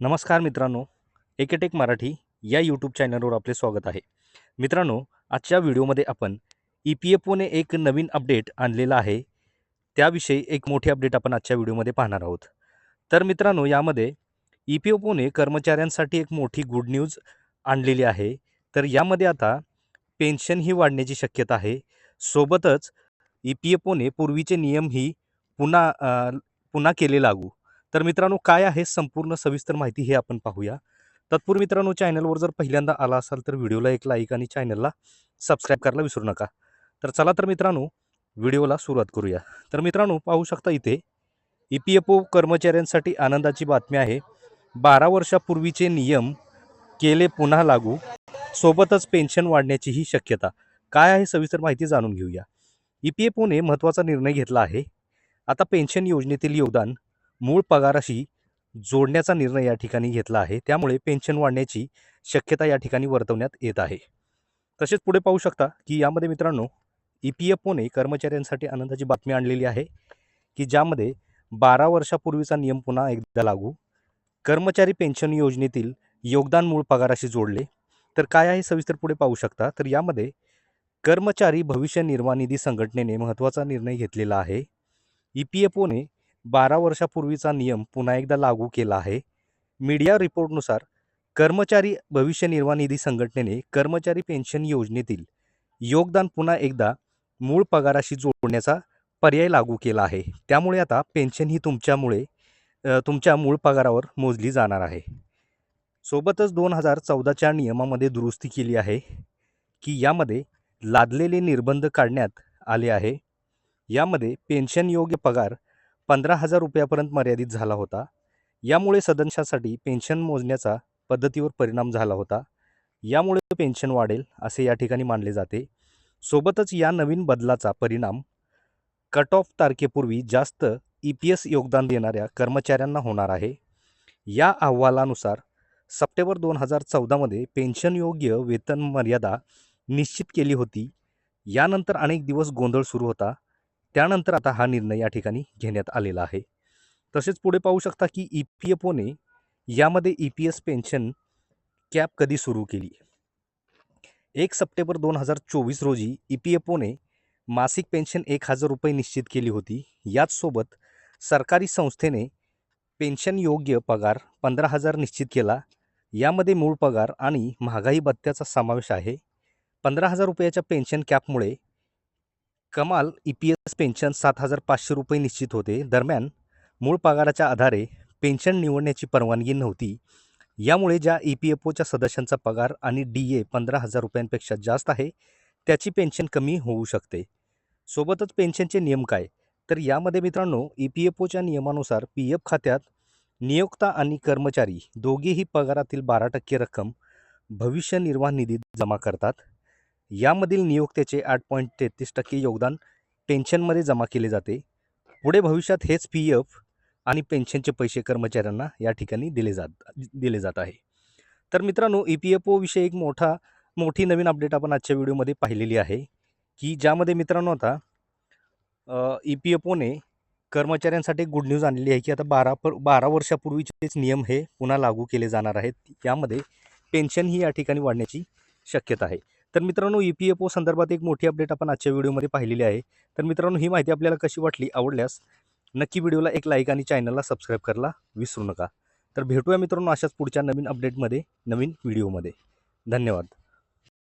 नमस्कार मित्रांनो, एकेटेक मराठी या यूट्यूब चॅनलवर आपले स्वागत आहे. मित्रांनो, आजच्या व्हिडिओमध्ये आपण ई-पी-एफ-ओने एक नवीन अपडेट आणलेला आहे. त्याविषयी एक मोठी अपडेट आपण आजच्या व्हिडिओमध्ये पाहणार आहोत. तर मित्रांनो, यामध्ये ई-पी-एफ-ओने कर्मचाऱ्यांसाठी एक मोठी गुड न्यूज आणलेली आहे. तर यामध्ये आता पेन्शन ही वाढण्याची शक्यता आहे. सोबतच ई-पी-एफ-ओने पूर्वीचे नियमही पुन्हा केले लागू. तर मित्रांनो, काय आहे संपूर्ण सविस्तर माहिती हे आपण पाहूया. तत्पूर्वी मित्रांनो, चॅनलवर जर पहिल्यांदा आला असाल तर व्हिडिओला एक लाईक आणि चॅनलला सबस्क्राईब करायला विसरू नका. तर चला तर मित्रांनो, व्हिडिओला सुरुवात करूया. तर मित्रांनो, पाहू शकता इथे ई-पी-एफ-ओ कर्मचाऱ्यांसाठी आनंदाची बातमी आहे. 12 वर्षापूर्वीचे नियम केले पुन्हा लागू. सोबतच पेन्शन वाढण्याचीही शक्यता. काय आहे सविस्तर माहिती जाणून घेऊया. ई-पी-एफ-ओने महत्त्वाचा निर्णय घेतला आहे. आता पेन्शन योजनेतील योगदान मूळ पगाराशी जोडण्याचा निर्णय या ठिकाणी घेतला आहे. त्यामुळे पेन्शन वाढण्याची शक्यता या ठिकाणी वर्तवण्यात येत आहे. तसेच पुढे पाहू शकता की यामध्ये मित्रांनो, ई-पी-एफ-ओने कर्मचाऱ्यांसाठी आनंदाची बातमी आणलेली आहे की ज्यामध्ये 12 वर्षापूर्वीचा नियम पुन्हा एकदा लागू. कर्मचारी पेन्शन योजनेतील योगदान मूळ पगाराशी जोडले. तर काय आहे सविस्तर पुढे पाहू शकता. तर यामध्ये कर्मचारी भविष्य निर्वाह निधी संघटनेने महत्त्वाचा निर्णय घेतलेला आहे. ई-पी-एफ-ओने 12 वर्षापूर्वीचा नियम पुन्हा एकदा लागू केला आहे. मीडिया रिपोर्टनुसार कर्मचारी भविष्य निर्वाह निधी संघटनेने कर्मचारी पेन्शन योजनेतील योगदान पुन्हा एकदा मूळ पगाराशी जोडण्याचा पर्याय लागू केला आहे. त्यामुळे आता पेन्शन ही तुमच्या मूळ पगारावर मोजली जाणार आहे. सोबतच 2014च्या नियमामध्ये दुरुस्ती केली आहे की यामध्ये लादलेले निर्बंध काढण्यात आले आहे. यामध्ये पेन्शन योग्य पगार 15,000 रुपयापर्यंत मर्यादित झाला होता. यामुळे सदस्यासाठी पेन्शन मोजण्याचा पद्धतीवर परिणाम झाला होता. यामुळे पेन्शन वाढेल असे या ठिकाणी मानले जाते. सोबतच या नवीन बदलाचा परिणाम कट ऑफ तारखेपूर्वी जास्त ई-पी-एस योगदान देणाऱ्या कर्मचाऱ्यांना होणार आहे. या अहवालानुसार सप्टेंबर 2014मध्ये पेन्शन योग्य वेतन मर्यादा निश्चित केली होती. यानंतर अनेक दिवस गोंधळ सुरू होता. त्यानंतर आता हा निर्णय या ठिकाणी घेण्यात आलेला आहे. तसेच पुढे पाहू शकता की ई-पी-एफ-ओने यामध्ये ई-पी-एस पेन्शन कॅप कधी सुरू केली. 1 सप्टेंबर 2024 रोजी ई-पी-एफ-ओने मासिक पेन्शन 1,000 रुपये निश्चित केली होती. याचसोबत सरकारी संस्थेने पेन्शन योग्य पगार 15,000 निश्चित केला. यामध्ये मूळ पगार आणि महागाई भत्त्याचा समावेश आहे. 15,000 रुपयाच्या पेन्शन कॅपमुळे कमाल ई-पी-एस पेन्शन 7,500 रुपये निश्चित होते. दरम्यान मूळ पगाराच्या आधारे पेन्शन निवडण्याची परवानगी नव्हती. यामुळे ज्या ई-पी-एफ-ओच्या सदस्यांचा पगार आणि डी-ए 15,000 रुपयांपेक्षा जास्त आहे त्याची पेन्शन कमी होऊ शकते. सोबतच पेन्शनचे नियम काय? तर यामध्ये मित्रांनो, ई-पी-एफ-ओच्या नियमानुसार पी-एफ खात्यात नियोक्ता आणि कर्मचारी दोघेही पगारातील 12% रक्कम भविष्य निर्वाह निधीत जमा करतात. यामधील नियोक्त्याचे 8.33% योगदान पेन्शनमध्ये जमा केले जाते. पुढे भविष्यात हेच पी-एफ आणि पेन्शनचे पैसे कर्मचाऱ्यांना या ठिकाणी दिले जात आहे. तर मित्रांनो, ई-पी-एफ-ओ विषयी एक मोठी नवीन अपडेट आपण आजच्या व्हिडिओमध्ये पाहिलेली आहे की ज्यामध्ये मित्रांनो आता ई-पी-एफ-ओने कर्मचाऱ्यांसाठी गुड न्यूज आणलेली आहे की आता 12 वर्षापूर्वीचेच नियम हे पुन्हा लागू केले जाणार आहेत. यामध्ये पेन्शन ही या ठिकाणी वाढण्याची शक्यता आहे. तर मित्रांनो, ई-पी-एफ-ओ संदर्भात एक मोठी अपडेट आपण आजच्या व्हिडिओमध्ये पाहिलेली आहे. तर मित्रांनो, ही माहिती आपल्याला कशी वाटली? आवडल्यास नक्की व्हिडिओला एक लाईक आणि चॅनलला सबस्क्राईब करायला विसरू नका. तर भेटूया मित्रांनो अशाच पुढच्या नवीन अपडेटमध्ये, नवीन व्हिडिओमध्ये. धन्यवाद.